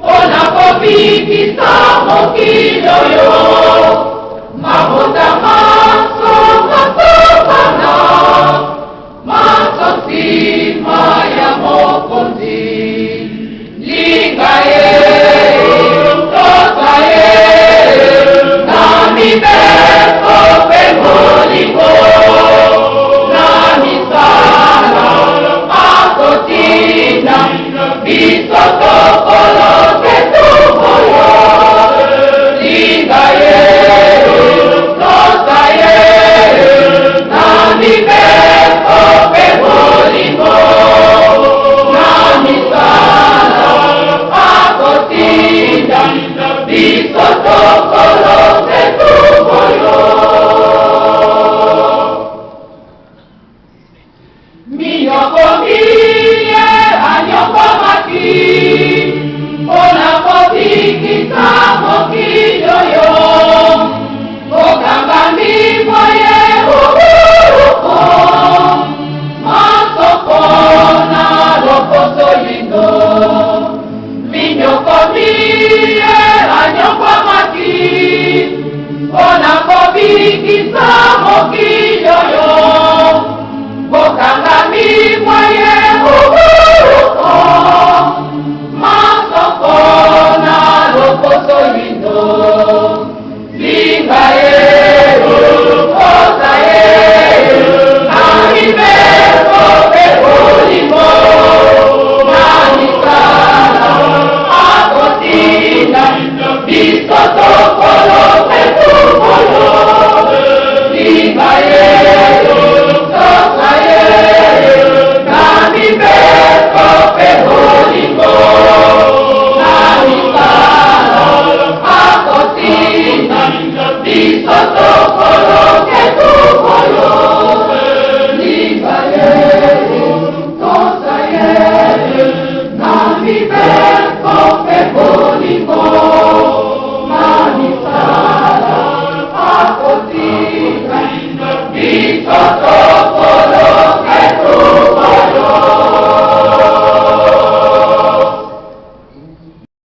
Unapopiki samo kidoyo, mabuta maso matopana, maso sima ya mokozi, lingaye, tokaye, nami beko pemoliko, nami sana, akotina, bisotokolo ketumoyo, lingaye, tokaye, nami beko pemoliko, nami sana, akotina, bisotokolo ketumoyo. Miyoko miye anyoko maki, unapopiki samo kidoyo, okamba miboye uhuruko, masoko na lokoso lindo. Miyoko miye anyoko maki, unapopiki samo kidoyo, okamba miboye uhuruko, masoko na lokoso lindo. Lingaye, tokaye, nami beko pemoliko, nami sana, akotina, bisotokolo ketumoyo. Lingaye, tokaye, nami beko pemoliko, nami sana, akotina, bisotokolo ketumoyo. Lingaye, tokaye, nami beko pemoliko, nami sana, akotina, bisotokolo